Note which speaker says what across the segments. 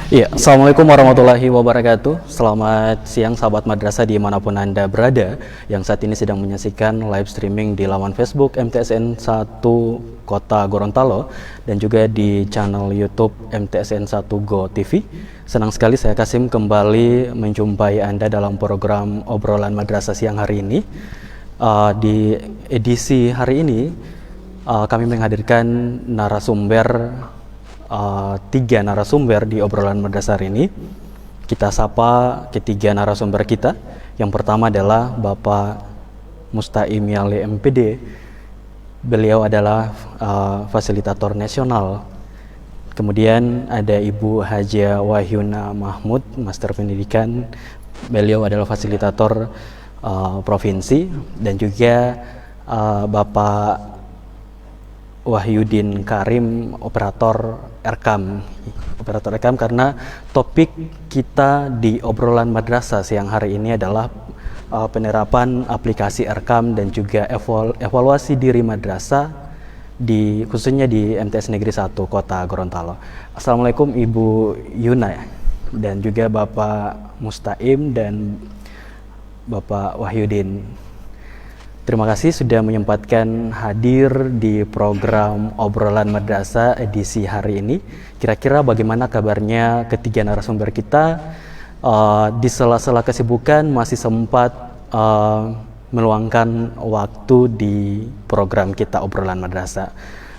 Speaker 1: Iya, Assalamualaikum warahmatullahi wabarakatuh. Selamat siang sahabat madrasah dimanapun Anda berada yang saat ini sedang menyaksikan live streaming di laman Facebook MTSN 1 Kota Gorontalo dan juga di channel YouTube MTSN 1 Go TV. Senang sekali saya Kasim kembali menjumpai Anda dalam program obrolan madrasah siang hari ini. Di edisi hari ini kami menghadirkan narasumber tiga narasumber di obrolan madrasah hari ini. Kita sapa ketiga narasumber kita. Yang pertama adalah Bapak Mustaim Yale MPD. Beliau adalah fasilitator nasional. Kemudian ada Ibu Haja Wahyuna Mahmud, Master Pendidikan. Beliau adalah fasilitator provinsi, dan juga Bapak Wahyudin Karim, operator rekam karena topik kita di obrolan madrasah siang hari ini adalah penerapan aplikasi rekam dan juga evaluasi diri madrasah khususnya di MTS Negeri 1 Kota Gorontalo. Assalamualaikum Ibu Yuna dan juga Bapak Mustaim dan Bapak Wahyudin. Terima kasih sudah menyempatkan hadir di program obrolan madrasah edisi hari ini. Kira-kira bagaimana kabarnya ketiga narasumber kita? Di sela-sela kesibukan masih sempat meluangkan waktu di program kita obrolan madrasah.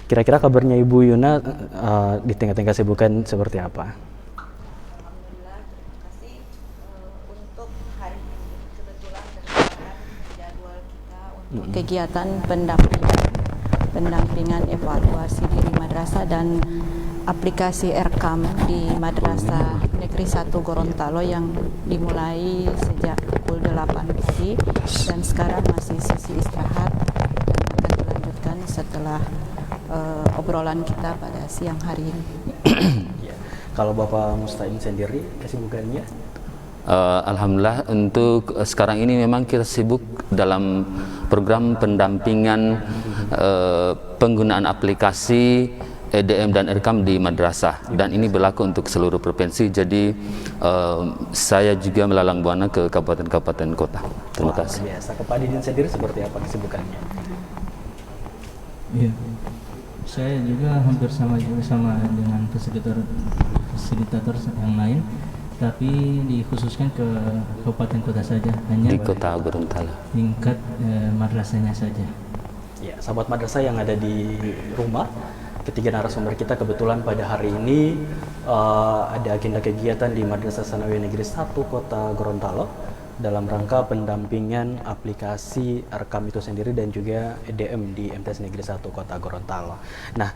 Speaker 1: Kira-kira kabarnya Ibu Yuna di tengah-tengah kesibukan seperti apa?
Speaker 2: Kegiatan pendampingan evaluasi diri madrasah dan aplikasi Erkam di Madrasah Negeri 1 Gorontalo yang dimulai sejak pukul 8 pagi dan sekarang masih sesi istirahat dan akan dilanjutkan setelah obrolan kita pada siang hari ini.
Speaker 1: Ya. Kalau Bapak Mustain sendiri kesibukannya?
Speaker 3: Alhamdulillah untuk sekarang ini memang kita sibuk dalam program pendampingan penggunaan aplikasi EDM dan Erkam di madrasah, dan ini berlaku untuk seluruh provinsi. Jadi saya juga melalang buana ke kabupaten-kabupaten kota. Terima kasih.
Speaker 1: Biasa. Ke Pak Didin sendiri seperti apa kesibukannya?
Speaker 4: Iya, saya juga hampir sama dengan fasilitator yang lain, tapi dikhususkan ke kabupaten kota saja, hanya
Speaker 3: Di Kota Gorontalo.
Speaker 4: tingkat madrasahnya saja.
Speaker 1: Ya, sahabat madrasah yang ada di rumah, ketiga narasumber kita kebetulan pada hari ini ada agenda kegiatan di Madrasah Sanawiyah Negeri 1 Kota Gorontalo dalam rangka pendampingan aplikasi Erkam itu sendiri dan juga EDM di MTS Negeri 1 Kota Gorontalo. Nah,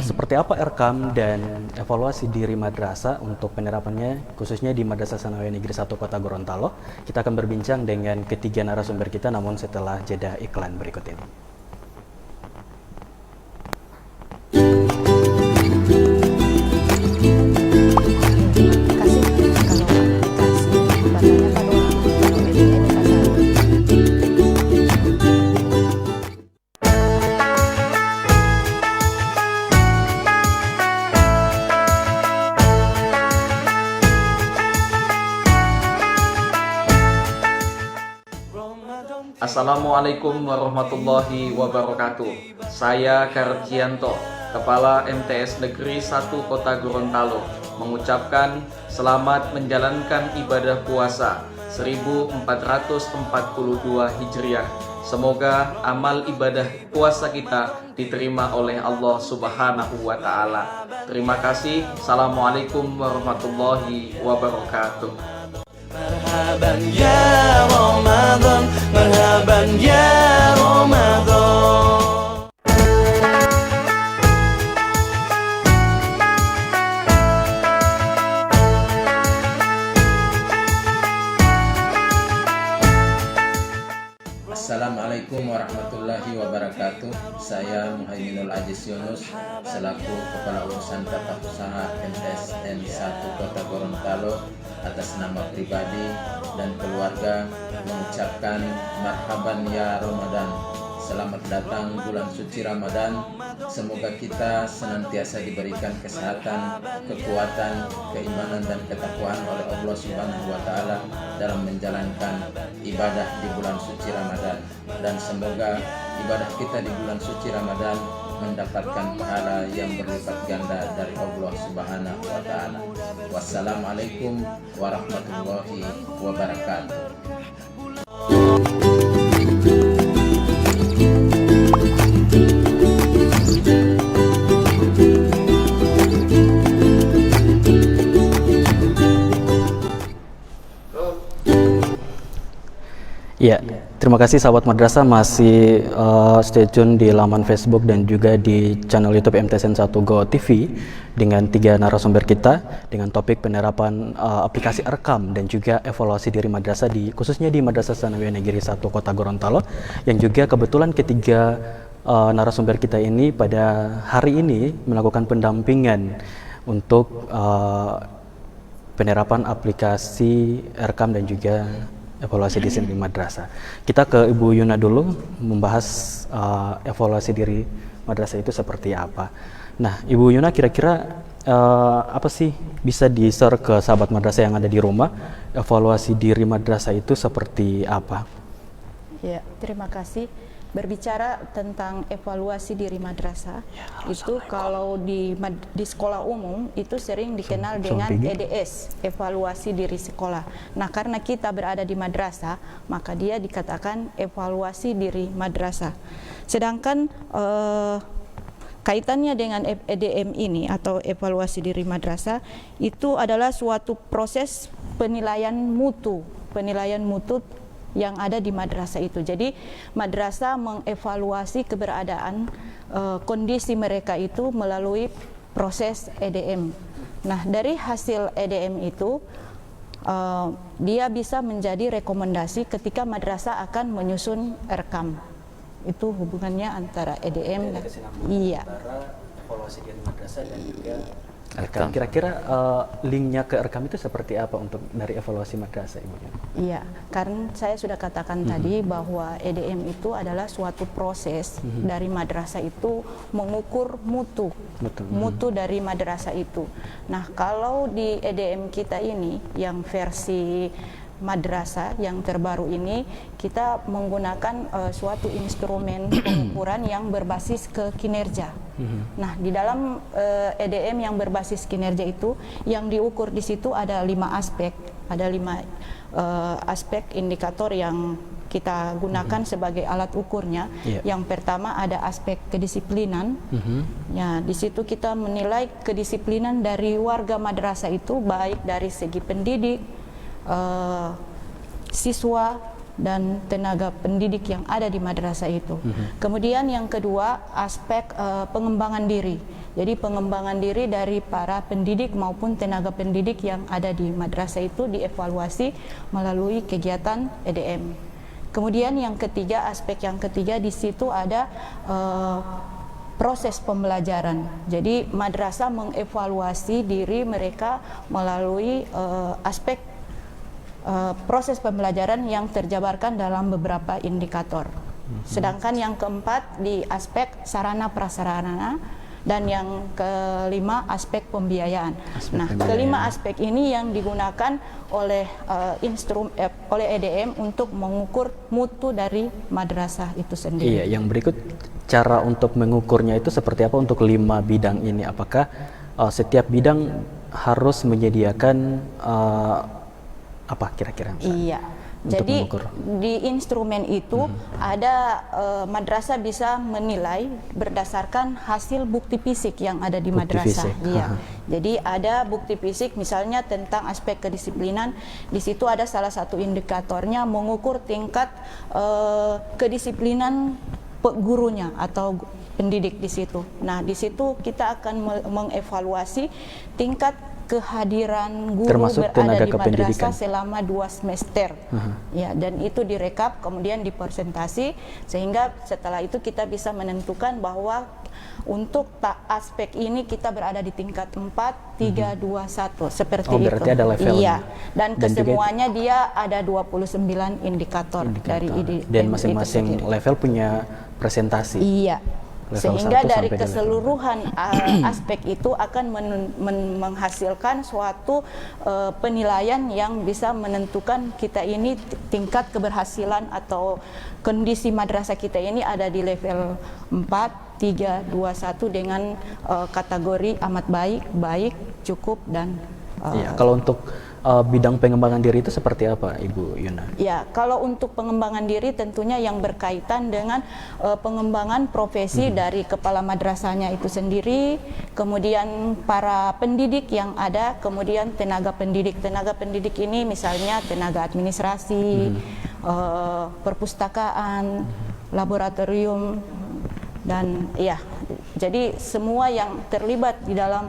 Speaker 1: seperti apa Erkam dan evaluasi diri madrasah untuk penerapannya khususnya di Madrasah Sanawiyah Negeri 1 Kota Gorontalo? Kita akan berbincang dengan ketiga narasumber kita namun setelah jeda iklan berikut ini.
Speaker 5: Assalamualaikum warahmatullahi wabarakatuh. Saya Karcianto, Kepala MTS Negeri 1 Kota Gorontalo, mengucapkan selamat menjalankan ibadah puasa 1442 Hijriah. Semoga amal ibadah puasa kita diterima oleh Allah Subhanahu wa Ta'ala. Terima kasih. Assalamualaikum warahmatullahi wabarakatuh.
Speaker 6: Marhaban ya Ramadan, marhaban ya Ramadan.
Speaker 7: Assalamualaikum warahmatullahi wabarakatuh. Saya Muhaiminul Aziz Yunus selaku Kepala Urusan Tata Usaha MTSN 1 Kota Gorontalo atas nama pribadi dan keluarga mengucapkan marhaban ya Ramadan selamat datang bulan suci Ramadan. Semoga kita senantiasa diberikan kesehatan, kekuatan, keimanan dan ketakwaan oleh Allah Subhanahu wa taala dalam menjalankan ibadah di bulan suci Ramadan, dan semoga ibadah kita di bulan suci Ramadan mendapatkan pahala yang berlipat ganda dari Allah Subhanahu wa taala. Wassalamualaikum warahmatullahi wabarakatuh.
Speaker 1: Ya, terima kasih sahabat madrasah, masih stay tune di laman Facebook dan juga di channel YouTube MTSN 1 Go TV dengan 3 narasumber kita dengan topik penerapan aplikasi Erkam dan juga evaluasi diri madrasah khususnya di Madrasah Tsanawiyah Negeri 1 Kota Gorontalo, yang juga kebetulan ketiga narasumber kita ini pada hari ini melakukan pendampingan untuk penerapan aplikasi Erkam dan juga evaluasi desain di madrasah. Kita ke Ibu Yuna dulu membahas evaluasi diri madrasah itu seperti apa. Nah, Ibu Yuna, kira-kira apa sih bisa di-share ke sahabat madrasah yang ada di rumah, evaluasi diri madrasah itu seperti apa?
Speaker 2: Ya, terima kasih. Berbicara tentang evaluasi diri madrasah, itu kalau di sekolah umum itu sering dikenal dengan EDS, evaluasi diri sekolah. Nah, karena kita berada di madrasah, maka dia dikatakan evaluasi diri madrasah. Sedangkan kaitannya dengan EDM ini atau evaluasi diri madrasah itu adalah suatu proses penilaian mutu yang ada di madrasah itu. Jadi madrasah mengevaluasi keberadaan kondisi mereka itu melalui proses EDM. Nah, dari hasil EDM itu dia bisa menjadi rekomendasi ketika madrasah akan menyusun Erkam. Itu hubungannya antara EDM dan
Speaker 1: antara evaluasi diri madrasah dan juga Erkam. Kira-kira linknya ke Erkam itu seperti apa untuk dari evaluasi madrasah, Ibu? Iya,
Speaker 2: karena saya sudah katakan tadi bahwa EDM itu adalah suatu proses dari madrasah itu mengukur mutu dari madrasah itu. Nah, kalau di EDM kita ini yang versi madrasah yang terbaru ini, kita menggunakan suatu instrumen pengukuran yang berbasis ke kinerja. Nah, di dalam EDM yang berbasis kinerja itu, yang diukur di situ ada 5 aspek, ada 5 aspek indikator yang kita gunakan sebagai alat ukurnya. Yang pertama ada aspek kedisiplinan. Ya, di situ kita menilai kedisiplinan dari warga madrasah itu, baik dari segi pendidik, siswa dan tenaga pendidik yang ada di madrasah itu. Kemudian yang kedua, aspek pengembangan diri. Jadi pengembangan diri dari para pendidik maupun tenaga pendidik yang ada di madrasah itu dievaluasi melalui kegiatan EDM. Kemudian yang ketiga, aspek yang ketiga di situ ada proses pembelajaran. Jadi madrasah mengevaluasi diri mereka melalui aspek proses pembelajaran yang terjabarkan dalam beberapa indikator. Sedangkan yang keempat di aspek sarana prasarana, dan yang kelima aspek pembiayaan. Kelima aspek ini yang digunakan oleh oleh EDM untuk mengukur mutu dari madrasah itu sendiri.
Speaker 1: Iya, yang berikut cara untuk mengukurnya itu seperti apa untuk 5 bidang ini? Apakah setiap bidang harus menyediakan apa kira-kira?
Speaker 2: Iya. Jadi di instrumen itu ada madrasah bisa menilai berdasarkan hasil bukti fisik yang ada di madrasah. Iya. Jadi ada bukti fisik misalnya tentang aspek kedisiplinan. Di situ ada salah satu indikatornya mengukur tingkat kedisiplinan gurunya atau pendidik di situ. Nah, di situ kita akan mengevaluasi tingkat kehadiran guru
Speaker 1: Termasuk
Speaker 2: berada
Speaker 1: tenaga
Speaker 2: di
Speaker 1: kependidikan.
Speaker 2: madrasah selama 2 semester. Ya, dan itu direkap kemudian dipresentasi, sehingga setelah itu kita bisa menentukan bahwa untuk aspek ini kita berada di tingkat 4, 3, 2, 1 seperti itu.
Speaker 1: Berarti ada levelnya.
Speaker 2: Iya. Dan
Speaker 1: Dan juga
Speaker 2: kesemuanya dia ada 29 indikator dari
Speaker 1: dan
Speaker 2: itu
Speaker 1: masing-masing
Speaker 2: sendiri.
Speaker 1: level punya presentasi.
Speaker 2: Iya.
Speaker 1: Level
Speaker 2: Sehingga
Speaker 1: 1
Speaker 2: dari
Speaker 1: sampai
Speaker 2: keseluruhan aspek itu akan menghasilkan suatu penilaian yang bisa menentukan kita ini tingkat keberhasilan atau kondisi madrasah kita ini ada di level 4, 3, 2, 1 dengan kategori amat baik, baik, cukup, dan
Speaker 1: Iya, kalau untuk bidang pengembangan diri itu seperti apa, Ibu Yuna?
Speaker 2: ya, kalau untuk pengembangan diri tentunya yang berkaitan dengan pengembangan profesi dari kepala madrasahnya itu sendiri, kemudian para pendidik yang ada, kemudian tenaga pendidik. Tenaga pendidik ini misalnya tenaga administrasi, perpustakaan, laboratorium, dan ya, jadi semua yang terlibat di dalam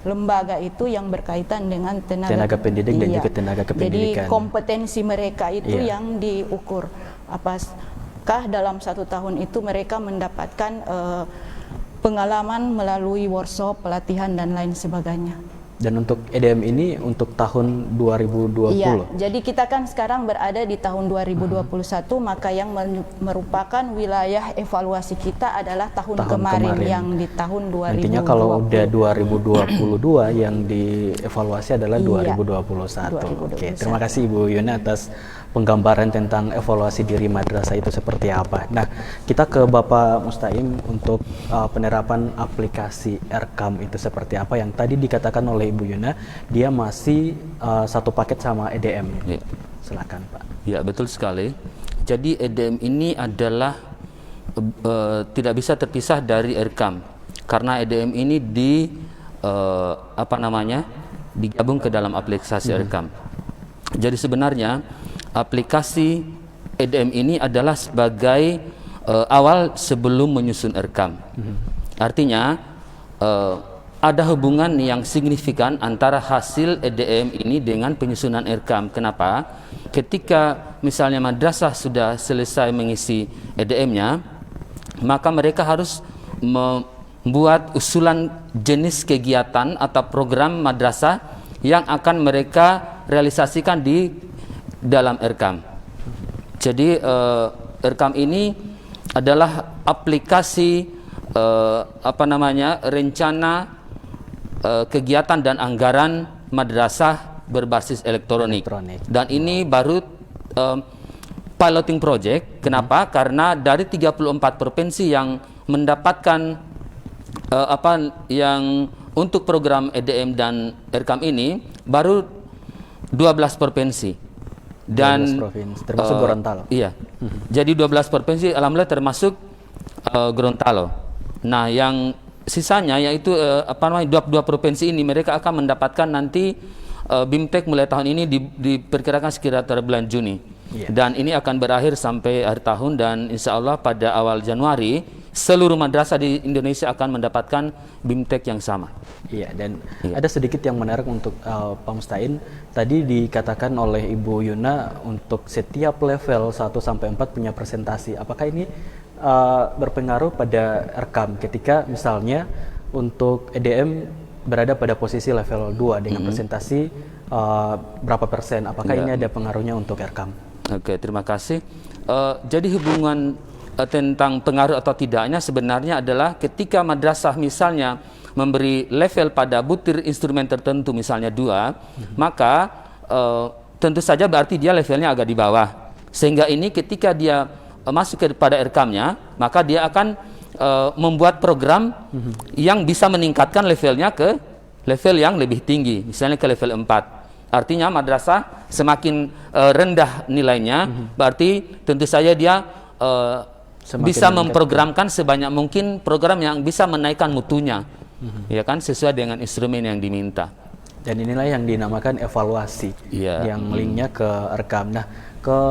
Speaker 2: lembaga itu yang berkaitan dengan tenaga
Speaker 1: pendidik dan juga tenaga kependidikan.
Speaker 2: Jadi kompetensi mereka itu yang diukur. Apakah dalam 1 tahun itu mereka mendapatkan pengalaman melalui workshop, pelatihan, dan lain sebagainya.
Speaker 1: Dan untuk EDM ini untuk tahun 2020?
Speaker 2: Iya, jadi kita kan sekarang berada di tahun 2021, maka yang merupakan wilayah evaluasi kita adalah tahun kemarin yang di tahun 2020.
Speaker 1: Nantinya kalau udah 2022 yang dievaluasi adalah 2021. Oke, terima kasih Ibu Yuna atas penggambaran tentang evaluasi diri madrasah itu seperti apa. Nah, kita ke Bapak Musta'im untuk penerapan aplikasi Erkam itu seperti apa, yang tadi dikatakan oleh Ibu Yuna, dia masih satu paket sama EDM.
Speaker 3: Ya.
Speaker 1: Silakan Pak.
Speaker 3: Ya, betul sekali. Jadi EDM ini adalah tidak bisa terpisah dari Erkam, karena EDM ini digabung ke dalam aplikasi Erkam. Jadi sebenarnya aplikasi EDM ini adalah sebagai awal sebelum menyusun Erkam. Artinya ada hubungan yang signifikan antara hasil EDM ini dengan penyusunan Erkam. Kenapa? Ketika misalnya madrasah sudah selesai mengisi EDM-nya, maka mereka harus membuat usulan jenis kegiatan atau program madrasah yang akan mereka realisasikan di dalam Erkam. Jadi Erkam ini adalah aplikasi rencana kegiatan dan anggaran madrasah berbasis elektronik. Dan ini baru piloting project. Kenapa? Karena dari 34 provinsi yang mendapatkan yang untuk program EDM dan Erkam ini baru 12 provinsi. Dan
Speaker 1: 12 provinsi, termasuk Gorontalo.
Speaker 3: Iya. Jadi 12 provinsi alhamdulillah termasuk Gorontalo. Nah, yang sisanya yaitu 22 provinsi ini mereka akan mendapatkan nanti BIMTEK mulai tahun ini diperkirakan sekitar bulan Juni. Dan ini akan berakhir sampai akhir tahun, dan insya Allah pada awal Januari seluruh madrasah di Indonesia akan mendapatkan BIMTEK yang sama.
Speaker 1: Iya, dan ada sedikit yang menarik untuk Pak Musta'in. Tadi dikatakan oleh Ibu Yuna untuk setiap level 1 sampai 4 punya presentasi. Apakah ini berpengaruh pada Erkam ketika misalnya untuk EDM berada pada posisi level 2 dengan presentasi berapa persen? Apakah ini ada pengaruhnya untuk Erkam?
Speaker 3: Oke, terima kasih. Jadi hubungan tentang pengaruh atau tidaknya sebenarnya adalah ketika madrasah misalnya memberi level pada butir instrumen tertentu, misalnya 2, maka tentu saja berarti dia levelnya agak di bawah. Sehingga ini ketika dia masuk kepada Erkamnya, maka dia akan membuat program yang bisa meningkatkan levelnya ke level yang lebih tinggi, misalnya ke level 4. Artinya madrasah semakin rendah nilainya, berarti tentu saja dia bisa memprogramkan sebanyak mungkin program yang bisa menaikkan mutunya, ya kan, sesuai dengan instrumen yang diminta.
Speaker 1: Dan inilah yang dinamakan evaluasi, yang linknya ke Erkam. Nah,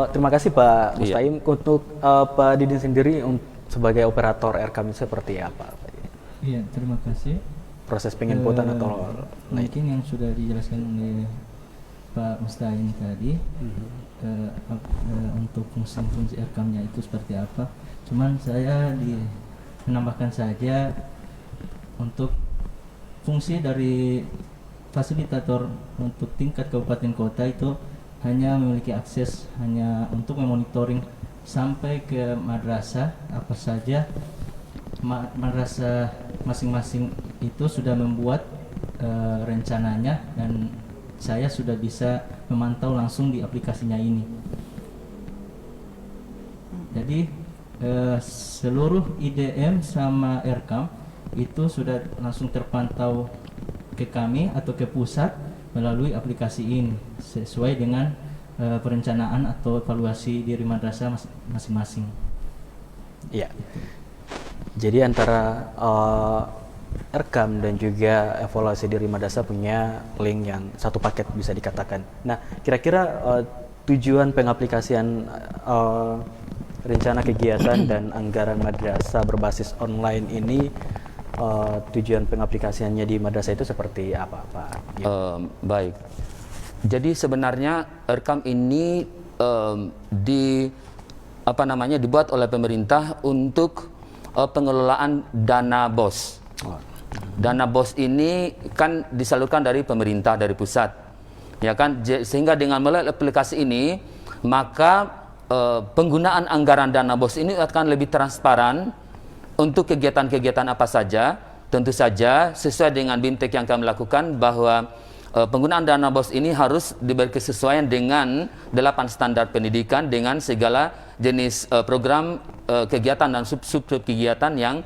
Speaker 1: terima kasih Pak Musta'im. Untuk Pak Didin sendiri sebagai operator Erkam itu seperti apa?
Speaker 4: Iya, terima kasih.
Speaker 1: proses penginputan atau
Speaker 4: mungkin yang sudah dijelaskan oleh Pak Mustahim tadi untuk fungsi-fungsi erekamnya itu seperti apa. Cuman saya menambahkan saja untuk fungsi dari fasilitator untuk tingkat kabupaten kota itu hanya memiliki akses hanya untuk memonitoring sampai ke madrasah apa saja. Madrasah masing-masing itu sudah membuat rencananya dan saya sudah bisa memantau langsung di aplikasinya ini. Jadi seluruh IDM sama Erkam itu sudah langsung terpantau ke kami atau ke pusat melalui aplikasi ini sesuai dengan perencanaan atau evaluasi diri madrasah masing-masing.
Speaker 1: Iya. Jadi antara Erkam dan juga evaluasi diri madrasah punya link yang satu paket bisa dikatakan. Nah, kira-kira tujuan pengaplikasian rencana kegiatan dan anggaran madrasah berbasis online ini, tujuan pengaplikasiannya di madrasah itu seperti apa, Pak?
Speaker 3: Baik. Jadi sebenarnya Erkam ini dibuat oleh pemerintah untuk pengelolaan dana BOS. Dana BOS ini kan disalurkan dari pemerintah, dari pusat, ya kan? Sehingga dengan melalui aplikasi ini, maka penggunaan anggaran dana BOS ini akan lebih transparan untuk kegiatan-kegiatan apa saja. Tentu saja sesuai dengan BIMTEK yang kami lakukan bahwa penggunaan dana BOS ini harus diberi kesesuaian dengan 8 standar pendidikan dengan segala jenis program kegiatan dan sub kegiatan yang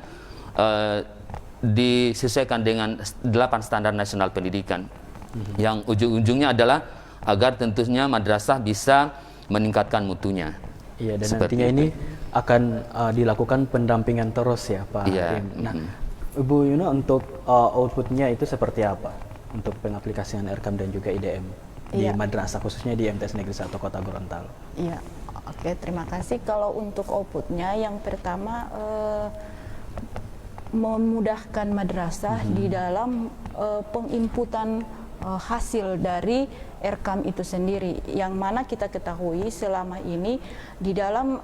Speaker 3: disesuaikan dengan 8 standar nasional pendidikan. Yang ujung-ujungnya adalah agar tentunya madrasah bisa meningkatkan mutunya.
Speaker 1: Iya, dan
Speaker 3: Seperti
Speaker 1: nantinya
Speaker 3: itu.
Speaker 1: ini akan dilakukan pendampingan terus ya, Pak.
Speaker 3: Iya.
Speaker 1: Nah, Ibu Yuna, untuk outputnya itu seperti apa untuk pengaplikasian Erkam dan juga IDM di
Speaker 2: Iya.
Speaker 1: madrasah, khususnya di MTS Negeri 1 Kota Gorontalo?
Speaker 2: Iya, oke, terima kasih. Kalau untuk outputnya, yang pertama memudahkan madrasah di dalam penginputan hasil dari Erkam itu sendiri, yang mana kita ketahui selama ini di dalam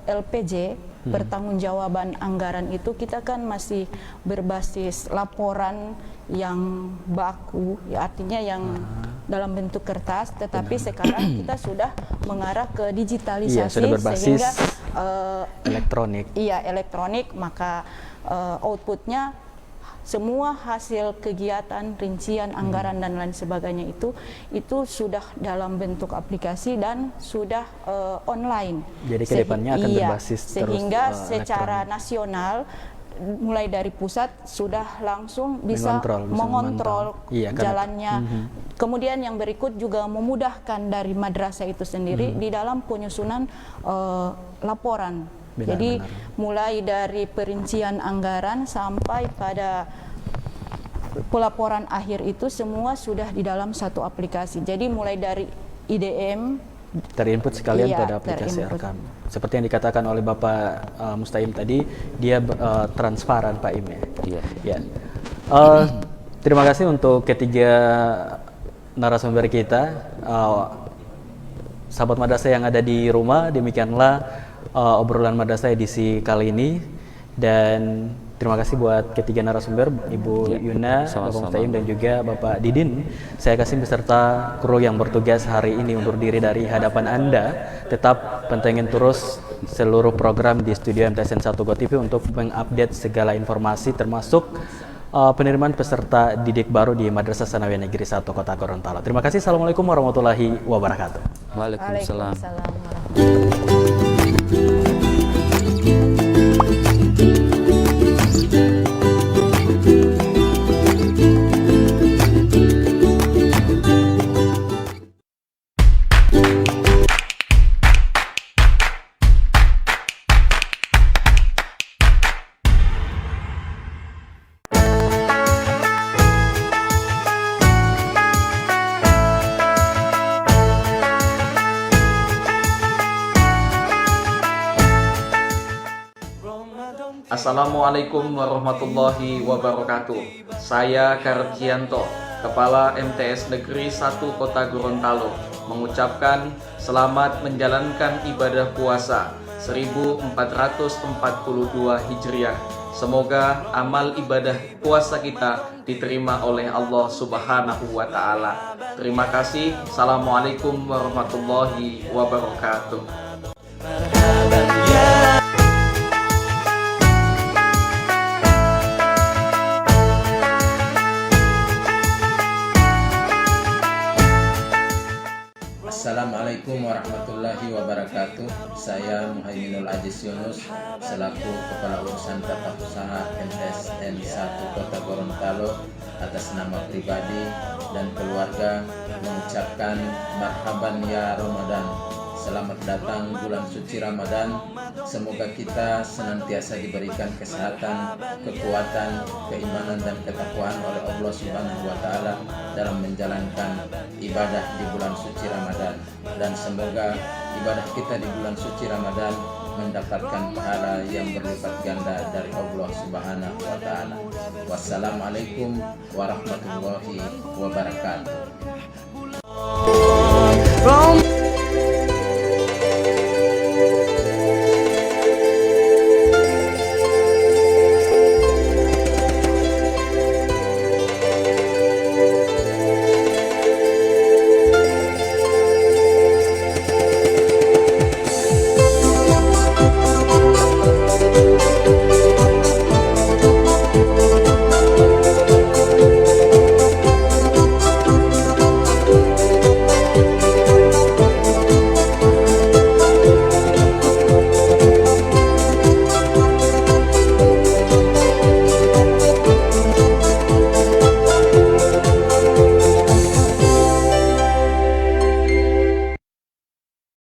Speaker 2: LPJ pertanggungjawaban anggaran itu kita kan masih berbasis laporan yang baku, ya, artinya yang dalam bentuk kertas, tetapi sekarang kita sudah mengarah ke digitalisasi,
Speaker 1: Iya, sudah berbasis
Speaker 2: sehingga
Speaker 1: elektronik.
Speaker 2: Iya, elektronik, maka outputnya semua hasil kegiatan, rincian anggaran dan lain sebagainya itu sudah dalam bentuk aplikasi dan sudah online.
Speaker 1: Jadi kedepannya akan berbasis terus
Speaker 2: sehingga secara
Speaker 1: elektronik.
Speaker 2: nasional mulai dari pusat sudah langsung bisa
Speaker 1: Mengontrol, bisa
Speaker 2: mengontrol
Speaker 1: memantau. Iya, karena-
Speaker 2: jalannya. Kemudian yang berikut juga memudahkan dari madrasah itu sendiri di dalam penyusunan laporan.
Speaker 1: Benar,
Speaker 2: Jadi
Speaker 1: benar.
Speaker 2: mulai dari perincian anggaran sampai pada pelaporan akhir itu semua sudah di dalam satu aplikasi. Jadi mulai dari IDM
Speaker 1: Terinput sekalian
Speaker 2: Iya,
Speaker 1: pada aplikasi
Speaker 2: terinput.
Speaker 1: Erkam. Seperti yang dikatakan oleh Bapak Mustahim tadi, dia transparan, Pak Im, ya.
Speaker 3: Iya.
Speaker 1: Ya. Terima kasih untuk ketiga narasumber kita. Sahabat madrasah yang ada di rumah, demikianlah obrolan madrasah edisi kali ini, dan terima kasih buat ketiga narasumber, Ibu
Speaker 3: Ya,
Speaker 1: Yuna, Bapak
Speaker 3: sama-sama.
Speaker 1: Mustahim, dan juga Bapak Didin. Saya kasih beserta kru yang bertugas hari ini undur diri dari hadapan Anda. Tetap pantengin terus seluruh program di studio MTSN 1 Go TV untuk mengupdate segala informasi termasuk penerimaan peserta didik baru di Madrasah Sanawiyah Negeri 1 Kota Gorontalo. Terima kasih. Assalamualaikum warahmatullahi wabarakatuh.
Speaker 3: Waalaikumsalam.
Speaker 2: Waalaikumsalam warahmatullahi
Speaker 5: Assalamualaikum warahmatullahi wabarakatuh. Saya Kartianto, Kepala MTS Negeri 1 Kota Gorontalo, mengucapkan selamat menjalankan ibadah puasa 1442 Hijriah. Semoga amal ibadah puasa kita diterima oleh Allah Subhanahu wa Ta'ala. Terima kasih. Assalamualaikum warahmatullahi wabarakatuh.
Speaker 7: Assalamualaikum warahmatullahi wabarakatuh. Saya Muhaiminul Aziz Yunus selaku Kepala Urusan Tata Usaha MTSN 1 Kota Gorontalo atas nama pribadi dan keluarga mengucapkan marhaban ya Ramadan. Selamat datang bulan suci Ramadan. Semoga kita senantiasa diberikan kesehatan, kekuatan, keimanan dan ketakwaan oleh Allah Subhanahu wa Ta'ala dalam menjalankan ibadah di bulan suci Ramadan, dan semoga ibadah kita di bulan suci Ramadan mendapatkan pahala yang berlipat ganda dari Allah Subhanahu wa Ta'ala. Wassalamualaikum warahmatullahi wabarakatuh.